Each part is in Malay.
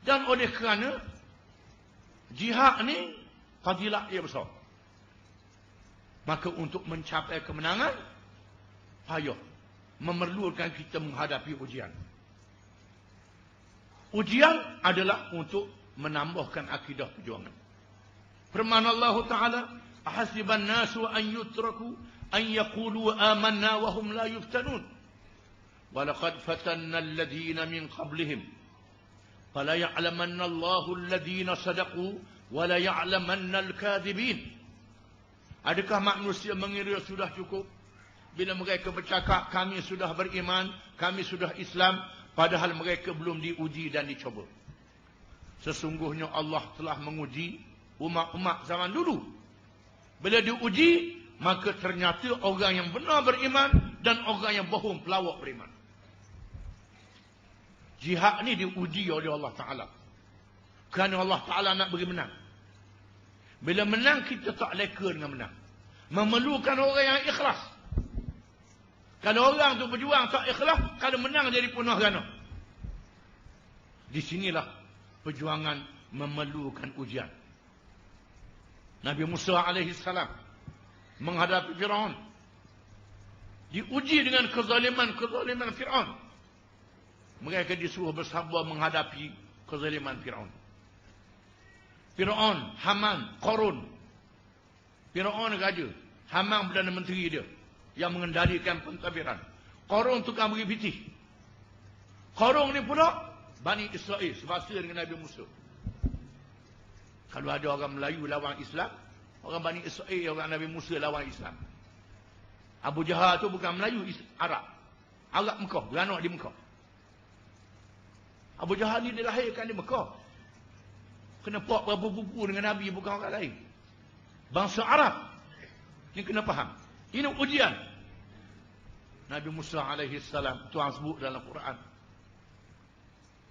Dan oleh kerana jihad ni fadilah dia besar. Maka untuk mencapai kemenangan, payah. Memerlukan kita menghadapi ujian. Ujian adalah untuk menambahkan akidah perjuangan. Firman Allah Ta'ala, ahasiban nasu an yutraku an yaqulu amanna wa hum la yuftanun. Walaqad fatanna alladhina min qablihim. Fala ya'lamanna Allahu alladhina sadaqu wa la ya'lamanna al-kadhibin. Adakah manusia mengira sudah cukup bila mereka bercakap kami sudah beriman, kami sudah Islam, padahal mereka belum diuji dan dicoba. Sesungguhnya Allah telah menguji umat-umat zaman dulu. Bila diuji, maka ternyata orang yang benar beriman dan orang yang bohong pelawak beriman. Jihad ni diuji oleh Allah Ta'ala. Kerana Allah Ta'ala nak beri menang. Bila menang, kita tak leka dengan menang. Memerlukan orang yang ikhlas. Kalau orang tu berjuang tak ikhlas, kalau menang jadi punah gana. Di sinilah perjuangan memerlukan ujian. Nabi Musa alaihi salam menghadapi Firaun. Diuji dengan kezaliman Firaun. Mereka disuruh bersabar menghadapi kezaliman Firaun. Firaun, Haman, Qarun. Firaun raja, Haman Perdana Menteri dia yang mengendalikan pentadbiran. Qarun tukang beri pitih. Qarun ni pula Bani Israel, sebahasa dengan Nabi Musa. Kalau ada orang Melayu lawan Islam, orang Bani Israel, orang Nabi Musa lawan Islam. Abu Jahal tu bukan Melayu, Arab. Arab Mekah, beranak di Mekah. Abu Jahal ni dilahirkan di Mekah. Kena pak berbubu dengan Nabi, bukan orang lain. Bangsa Arab. Ini kena faham. Ini ujian. Nabi Musa alaihi salam, Tuhan sebut dalam Quran.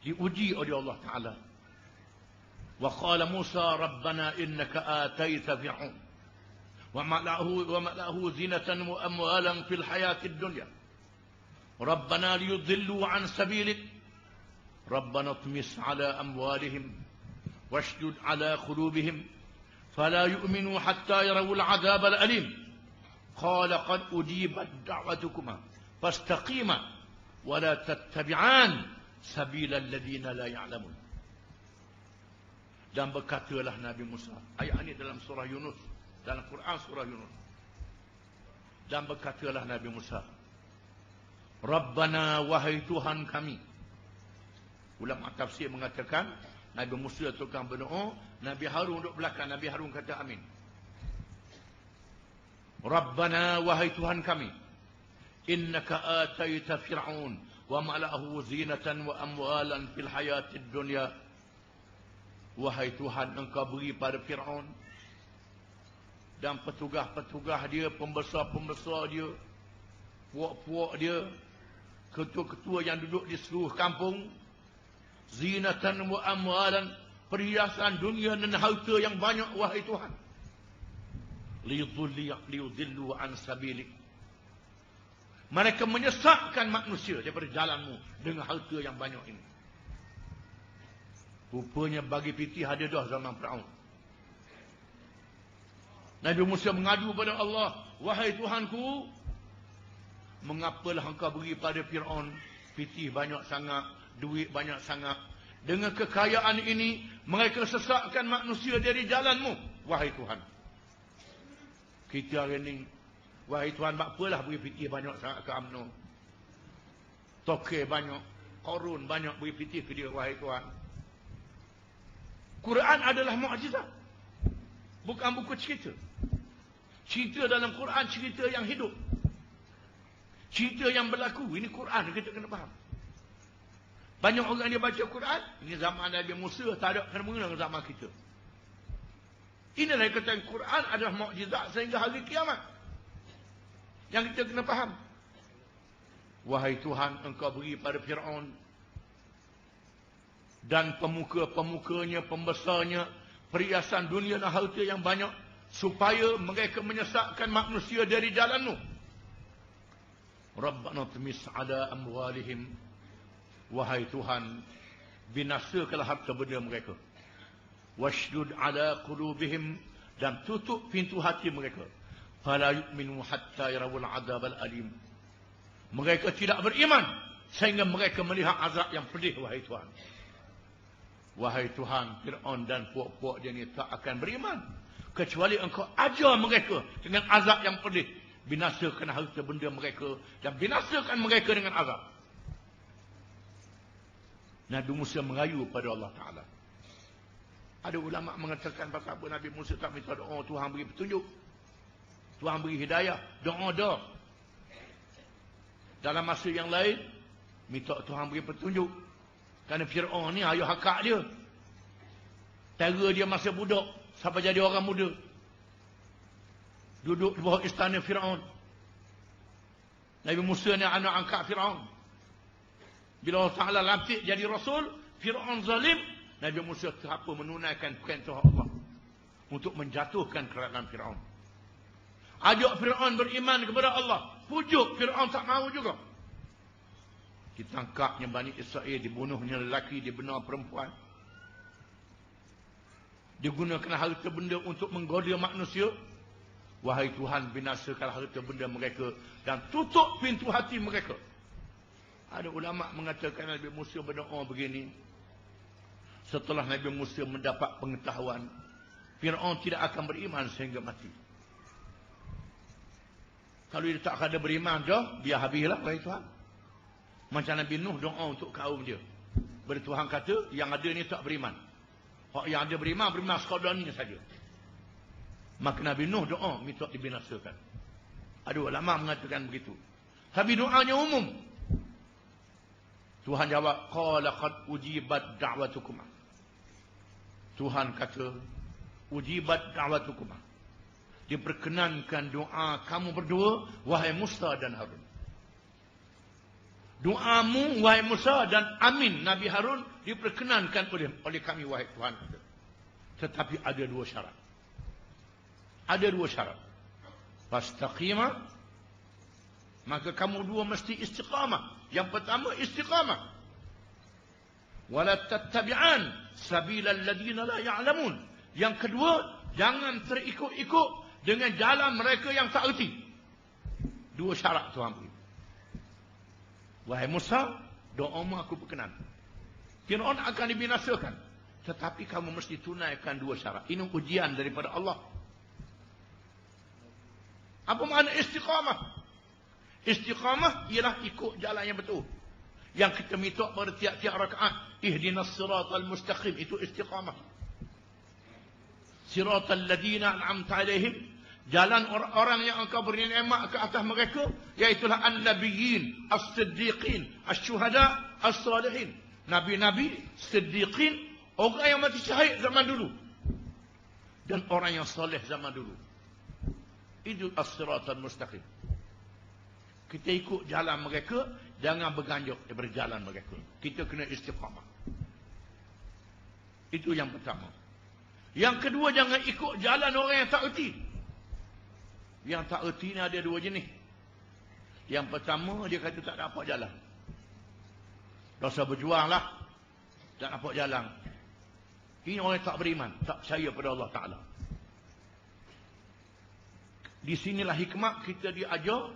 Diuji oleh Allah Ta'ala. Wa qala Musa Rabbana innaka ataita fir'aun wa mala'ahu zinatan wa amwalan fil hayatid dunya. Rabbana liyudillu an sabilik. Rabbana tmis ala amwalihim washdud ala qulubihim fala yu'minu hatta yarawul adhab al-alim. Qala qad ujibat da'watukuma fastaqima wa la tattabi'an sabila alladhina la ya'lamun. Dan berkatalah Nabi Musa, ayat ini dalam surah Yunus, dalam Quran surah Yunus. Dan berkatalah Nabi Musa, Rabbana, wahai Tuhan kami. Ulama tafsir mengatakan Nabi Musa tukang berdoa, Nabi Harun duduk belakang, Nabi Harun kata amin. Rabbana, wahai Tuhan kami, innaka ataita fir'aun wa mala'ahu zinatan wa amwalan fil hayatid dunya. Wahai Tuhan, engkau beri pada Fir'aun dan petugas-petugas dia, pembesar-pembesar dia, puak-puak dia, ketua-ketua yang duduk di seluruh kampung, zinatan wa amwalan, perhiasan dunia dan harta yang banyak, wahai Tuhan. Liyudillu an sabilik. Mereka menyesatkan manusia daripada jalanmu dengan harta yang banyak ini. Rupanya bagi pitih ada dah zaman Fir'aun. Nabi Musa mengadu pada Allah, wahai Tuhanku, mengapalah engkau beri pada Fir'aun pitih banyak sangat, duit banyak sangat. Dengan kekayaan ini, mereka sesatkan manusia dari jalanmu, wahai Tuhan. Kita hari ini, wahai Tuhan, apalah beri pitih banyak sangat ke UMNO. Tokeh banyak, Qarun banyak beri pitih ke dia, wahai Tuhan. Quran adalah mukjizat. Bukan buku cerita. Cerita dalam Quran, cerita yang hidup. Cerita yang berlaku. Ini Quran, kita kena faham. Banyak orang dia baca Quran, ini zaman Nabi Musa, tak ada kena-mengena dengan zaman kita. Inilah yang kata Quran adalah mukjizat sehingga hari kiamat. Yang kita kena faham. Wahai Tuhan, engkau beri pada Fir'aun dan pemuka-pemukanya, pembesarnya, perhiasan dunia dan harta yang banyak, supaya mereka menyesatkan manusia dari jalanmu. Rabbana tumis ala amwalihim. Wahai Tuhan, binasakanlah harta benda mereka. Washdud ala qulubihim, dan tutup pintu hati mereka. Fala yu'minu hatta yarawul adzabal alim. Mereka tidak beriman sehingga mereka melihat azab yang pedih, wahai Tuhan. Wahai Tuhan, Fir'aun dan puak-puak dia ni tak akan beriman kecuali engkau ajar mereka dengan azab yang pedih. Binasakan harta benda mereka dan binasakan mereka dengan azab. Nabi Musa merayu pada Allah Ta'ala. Ada ulama mengatakan pasal apa Nabi Musa tak minta doa, Tuhan beri petunjuk, Tuhan beri hidayah. Doa. Dalam masa yang lain minta Tuhan beri petunjuk. Kerana Fir'aun ni ayah hakak dia. Tera dia masa budak sampai jadi orang muda. Duduk di bawah istana Fir'aun. Nabi Musa ni anak angkat Fir'aun. Bila Allah Ta'ala lantik jadi Rasul, Fir'aun zalim, Nabi Musa terapa menunaikan perintah Allah untuk menjatuhkan kerajaan Fir'aun. Ajak Fir'aun beriman kepada Allah. Pujuk, Fir'aun tak mahu juga. Ditangkapnya Bani Israel, dibunuhnya lelaki, dibenar perempuan. Digunakan harta benda untuk menggoda manusia. Wahai Tuhan, binasakan harta benda mereka dan tutup pintu hati mereka. Ada ulama mengatakan Nabi Musa berdoa begini. Setelah Nabi Musa mendapat pengetahuan, Fir'aun tidak akan beriman sehingga mati. Kalau dia tak ada beriman dah, biar habislah, wahai Tuhan. Macam Nabi Nuh doa untuk kaum dia. Bertuhan kata, yang ada ni tak beriman. Yang ada beriman sekadar ni saja. Maka Nabi Nuh doa, minta dibinasakan. Ada ulama mengatakan begitu. Tapi doanya umum. Tuhan jawab, qala qad ujibat da'watukum. Tuhan kata, ujibat da'watukum. Diperkenankan doa kamu berdua, wahai Musa dan Harun. Doamu, wahai Musa dan Amin, Nabi Harun, diperkenankan oleh kami, wahai Tuhan. Tetapi ada dua syarat. Ada dua syarat. Fastaqima, maka kamu dua mesti istiqamah. Yang pertama, istiqamah. Wala tattabi'an sabilal ladina la ya'lamun. Yang kedua, jangan terikut-ikut dengan jalan mereka yang tak erti. Dua syarat Tuhan beri. Wahai Musa, doamu aku berkenan. Fir'aun akan dibinasakan. Tetapi kamu mesti tunaikan dua syarat. Ini ujian daripada Allah. Apa makna istiqamah? Istiqamah ialah ikut jalan yang betul. Yang kita minta pada tiap-tiap rakaat. Ihdinas siratal mustaqim. Itu istiqamah. Siratal ladina an'amta alaihim. Jalan orang-orang yang engkau beri nikmat ke atas mereka. Iaitulah an-nabiyyin, as-siddiqin, as-syuhada, as-salihin. Nabi-nabi, siddiqin, orang yang mati syahid zaman dulu. Dan orang yang soleh zaman dulu. Itu as-siratal mustaqim. Kita ikut jalan mereka, jangan berganjok daripada jalan mereka. Kita kena istiqamah. Itu yang pertama. Yang kedua, jangan ikut jalan orang yang tak erti. Yang tak erti ni ada dua jenis. Yang pertama, dia kata tak dapat jalan. Dosa berjuanglah, tak dapat jalan. Ini orang yang tak beriman, tak percaya pada Allah Ta'ala. Di sinilah hikmah kita diajar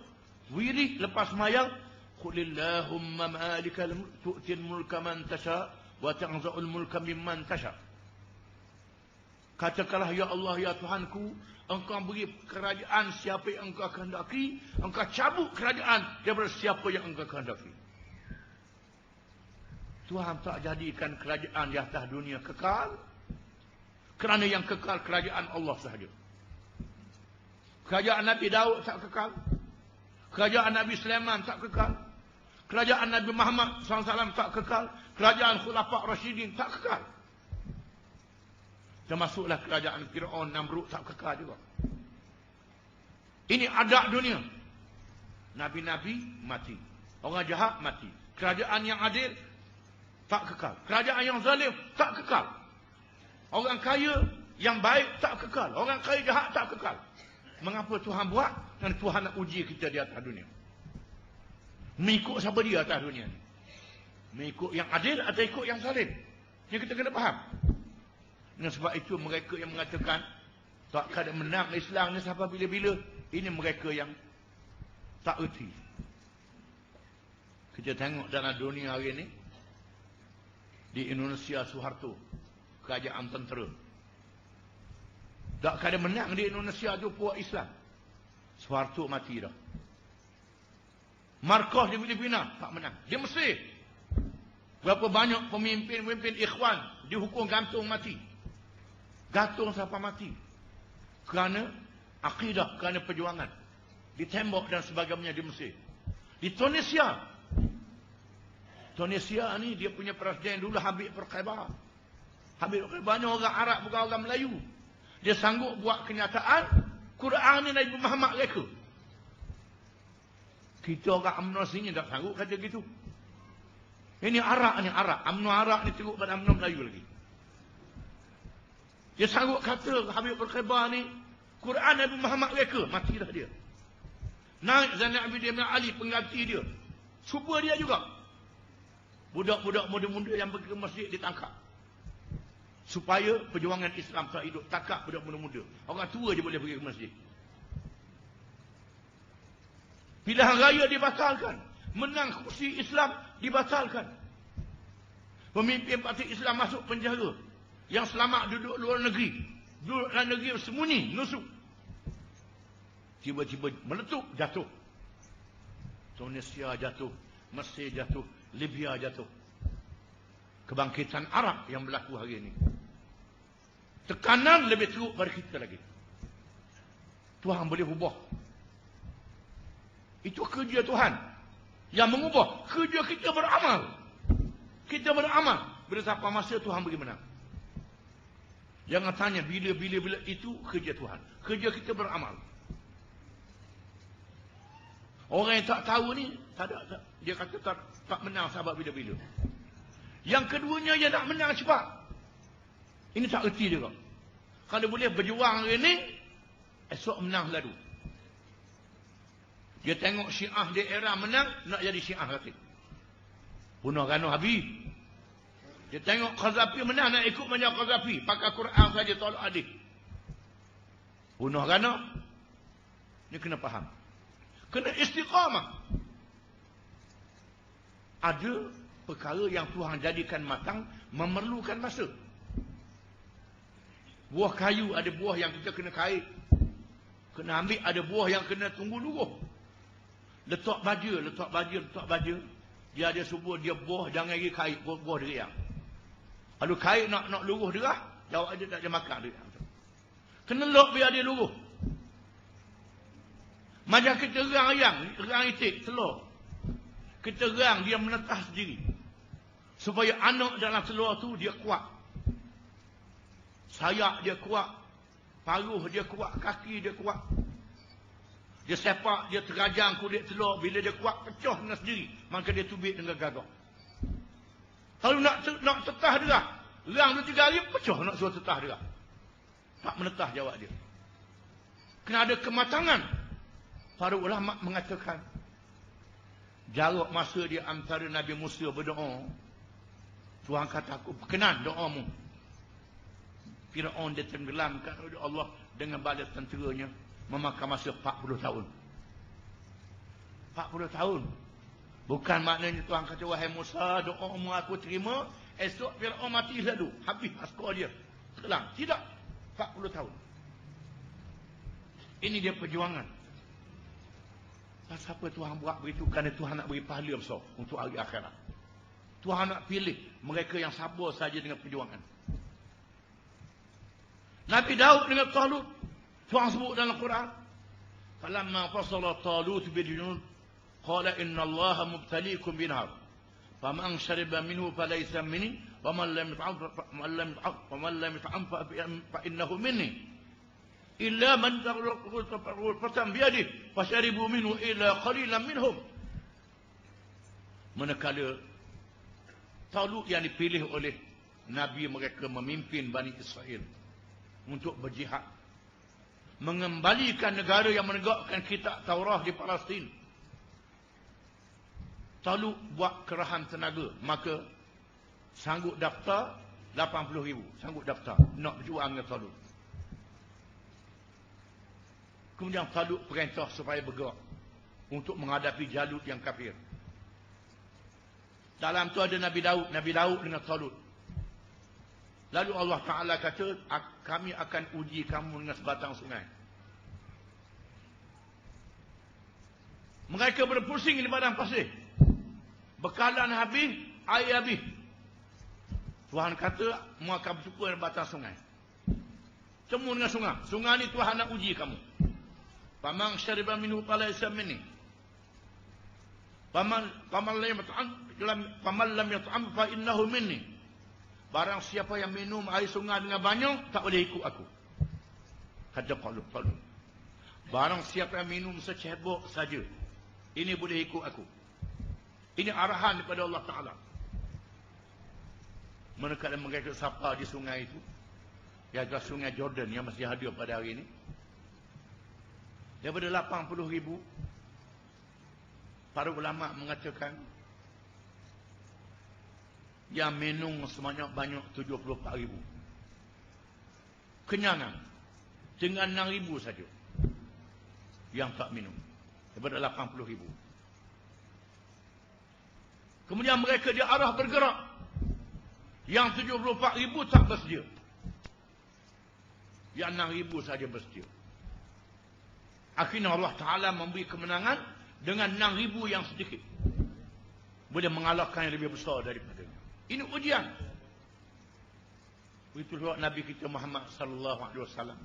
wirid lepas mayang, qulillahumma malikal mulk tu'til mulka man tasha wa tanza'ul mulka mimman tasha. Katakanlah, ya Allah, ya Tuhanku, engkau beri kerajaan siapa yang engkau kehendaki, engkau cabut kerajaan daripada siapa yang engkau kehendaki. Tuhan tak jadikan kerajaan di atas dunia kekal, kerana yang kekal kerajaan Allah sahaja. Kerajaan Nabi Daud tak kekal. Kerajaan Nabi Sulaiman tak kekal. Kerajaan Nabi Muhammad SAW tak kekal. Kerajaan Khulafa' Rasyidin tak kekal. Termasuklah kerajaan Fir'aun, Namrud tak kekal juga. Ini adab dunia. Nabi-nabi mati. Orang jahat mati. Kerajaan yang adil tak kekal. Kerajaan yang zalim tak kekal. Orang kaya yang baik tak kekal. Orang kaya jahat tak kekal. Mengapa Tuhan buat? Dan Tuhan nak uji kita di atas dunia. Mengikut siapa dia atas dunia ni. Mengikut yang adil atau ikut yang zalim? Yang kita kena faham. Dengan sebab itu mereka yang mengatakan tak ada menang Islam ni sampai bila-bila, ini mereka yang tak erti. Kita tengok dalam dunia hari ini, di Indonesia Soeharto, kerajaan tentera. Tak ada menang di Indonesia tu puak Islam. Soeharto mati dah. Marcos di Filipina tak menang. Di Mesir, berapa banyak pemimpin-pemimpin ikhwan dihukum gantung mati. Gantung sampai mati. Kerana akidah, kerana perjuangan. Ditembak dan sebagainya di Mesir. Di Tunisia. Tunisia ni dia punya presiden dulu Habib Bourguiba. Habib Bourguiba ni orang Arab bukan orang Melayu. Dia sanggup buat kenyataan Quran ni Nabi Muhammad reka. Kita orang UMNO sini tak sanggup kata gitu. Ini Arab ni, Arab. UMNO Arab ni teruk pada UMNO Melayu lagi. Dia sanggup kata Habib Bourguiba ni Quran Nabi Muhammad reka. Matilah dia. Naik Zainal Abidin bin Ali pengganti dia. Cuba dia juga. Budak-budak muda-muda yang pergi ke masjid ditangkap. Supaya perjuangan Islam tak hidup. Tangkap budak muda-muda. Orang tua je boleh pergi ke masjid. Pilihan raya dibatalkan. Menang kursi Islam dibatalkan. Pemimpin parti Islam masuk penjara. Yang selamat duduk luar negeri. Duduk dalam negeri sembunyi, nusuk. Tiba-tiba meletup, jatuh. Tunisia jatuh. Mesir jatuh. Libya jatuh. Kebangkitan Arab yang berlaku hari ini. Tekanan lebih teruk pada kita lagi. Tuhan boleh ubah. Itu kerja Tuhan. Yang mengubah. Kerja kita beramal. Kita beramal. Bila sampai masa Tuhan bagi menang. Jangan tanya bila itu kerja Tuhan. Kerja kita beramal. Orang yang tak tahu ni, dia kata tak menang sahabat bila-bila. Yang keduanya, dia nak menang cepat. Ini tak erti dia kok. Kalau boleh berjuang hari ni, esok menang lalu. Dia tengok Syiah di era menang, nak jadi Syiah lagi. Bunuh Rano Habib. Dia tengok Qazafi menang, nak ikut macam Qazafi. Pakai Quran saja, tolak adik. Bunuh Rano. Ini kena faham. Kena istiqamah. Ada perkara yang Tuhan jadikan matang, memerlukan masa. Buah kayu, ada buah yang kita kena kait. Kena ambil, ada buah yang kena tunggu luruh. Letak baja. Dia ada subuh, dia buah, jangan lagi kait, buah deriang. Kalau kait nak luruh derah, jawab dia tak ada makan deriang. Kena lok biar dia luruh. Macam kita rang itik, telur. Kita rang, dia menetah sendiri. Supaya anak dalam telur tu dia kuat. Sayap dia kuat. Paruh dia kuat. Kaki dia kuat. Dia sepak, dia terajang kulit telur. Bila dia kuat, pecah dengan sendiri. Maka dia tubik dengan gagak. Kalau nak tetah derah, rang 2-3 hari, pecah nak suruh tetah derah. Tak menetah jawab dia. Kena ada kematangan. Para ulama mengatakan, jarak masa dia antara Nabi Musa berdoa, Tuhan kata aku berkenan doamu. Firaun dia tenggelamkan oleh Allah dengan bala tenteranya, memakan masa 40 tahun. 40 tahun. Bukan maknanya Tuhan kata, wahai Musa, doamu aku terima, esok Firaun mati lalu. Habis askar dia. Tenggelam. Tidak. 40 tahun. Ini dia perjuangan. Pasal apa Tuhan buat begitu? Kerana Tuhan nak beri pahala besar untuk hari akhirat. Tuhan nak pilih mereka yang sabar saja dengan perjuangan. Nabi Daud dengan Talut, Tuhan sebut dalam Quran, falamma fasala Talut biljanud qala inna Allaha mubtaliikum binahar faman shariba minhu falaysa minni waman lam yat'am fa innahu minni illa man fatam biyadihi fasharibu minhu illa qalilan minhum. Manakala Talut yang dipilih oleh Nabi mereka memimpin Bani Israel untuk berjihad, mengembalikan negara yang menegakkan kitab Taurah di Palestin. Talut buat kerahan tenaga, maka sanggup daftar 80,000. Sanggup daftar nak berjuang dengan Talut. Kemudian Talut perintah supaya bergerak untuk menghadapi Jalut yang kafir. Dalam tu ada Nabi Daud dengan Talut. Lalu Allah Ta'ala kata, kami akan uji kamu dengan sebatang sungai. Mereka berpusing di padang pasir. Bekalan habis, air habis. Tuhan kata, mu akan berjumpa dengan batang sungai. Temu dengan sungai. Sungai ni Tuhan nak uji kamu. Faman syariba minhu falaysa minni. Faman lam yat'am fa innahu minni. Barang siapa yang minum air sungai dengan banyak, tak boleh ikut aku. Kata Talut. Barang siapa yang minum secebok saja, ini boleh ikut aku. Ini arahan daripada Allah Ta'ala. Mereka sapa di sungai itu, iaitu sungai Jordan yang masih hadir pada hari ini. Daripada 80,000, para ulama mengatakan yang minum sebanyak 74,000. Kenyangan dengan 6,000 saja yang tak minum daripada 80,000. Kemudian mereka diarah bergerak. Yang 74,000 tak bersedia. Yang 6,000 saja bersedia. Akhirnya Allah Ta'ala memberi kemenangan dengan 6,000 yang sedikit. Boleh mengalahkan yang lebih besar daripadanya. Ini ujian. Itu sebab Nabi kita Muhammad sallallahu alaihi wasallam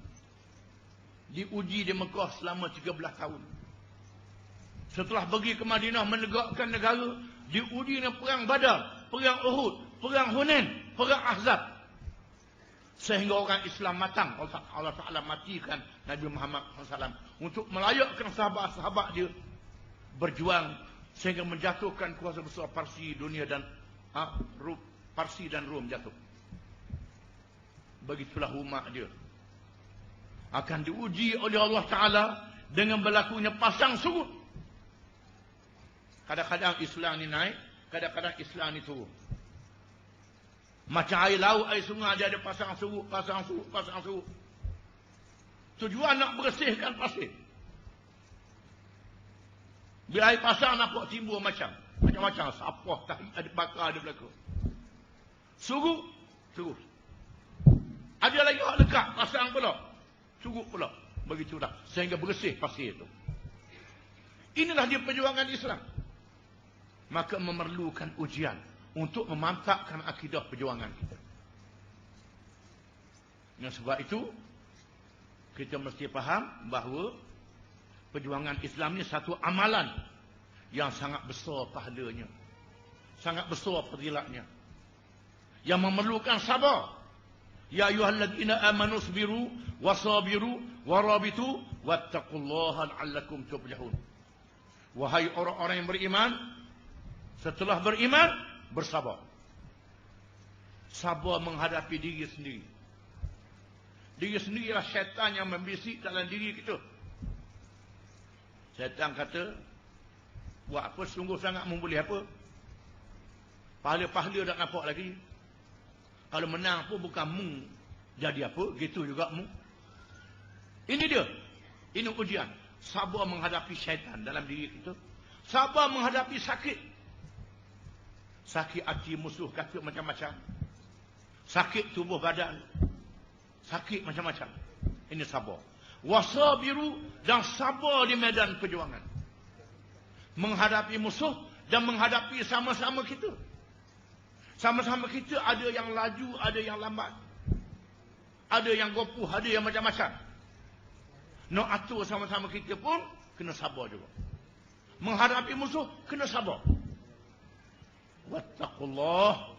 diuji di Mekah selama 13 tahun. Setelah pergi ke Madinah menegakkan negara, diuji dengan perang Badar, perang Uhud, perang Hunain, perang Ahzab. Sehingga orang Islam matang. Allah Ta'ala matikan Nabi Muhammad SAW untuk melayakkan sahabat-sahabat dia berjuang sehingga menjatuhkan kuasa besar Parsi dunia dan Parsi dan Rom jatuh. Begitulah umat dia akan diuji oleh Allah Ta'ala dengan berlakunya pasang surut. Kadang-kadang Islam ni naik, kadang-kadang Islam ni turun. Macam air laut, air sungai dia ada pasang surut. Tujuan nak bersihkan pasir. Bila air pasang nampak timbul macam-macam. Sapah, tahi, ada bakar, ada belakang. Surut. Ada lagi orang lekat, pasang pula. Surut pula. Begitulah. Sehingga bersih pasir itu. Inilah dia perjuangan Islam. Maka memerlukan ujian untuk memantapkan akidah perjuangan kita. Dengan sebab itu, kita mesti faham bahawa perjuangan Islam ni satu amalan yang sangat besar pahalanya. Sangat besar fadilatnya. Yang memerlukan sabar. Ya ayyuhalladzina amanu sabiru wasabiru warabitu wattaqullaha la'allakum tuflihun. Wahai orang-orang yang beriman, setelah beriman, bersabar. Sabar menghadapi diri sendiri. Diri sendirilah syaitan yang membisik dalam diri kita. Syaitan kata, buat apa sungguh sangat memboleh apa? Pahala-pahala tak nampak lagi. Kalau menang pun bukan mu jadi apa, gitu juga mu. Ini dia. Ini ujian. Sabar menghadapi syaitan dalam diri kita. Sabar menghadapi sakit. Sakit hati musuh kata macam-macam. Sakit tubuh badan. Sakit macam-macam. Ini sabar. Wasabiru, dan sabar di medan perjuangan. Menghadapi musuh dan menghadapi sama-sama kita. Sama-sama kita ada yang laju, ada yang lambat. Ada yang gopuh, ada yang macam-macam. Nak atur sama-sama kita pun kena sabar juga. Menghadapi musuh kena sabar. Wattaqullah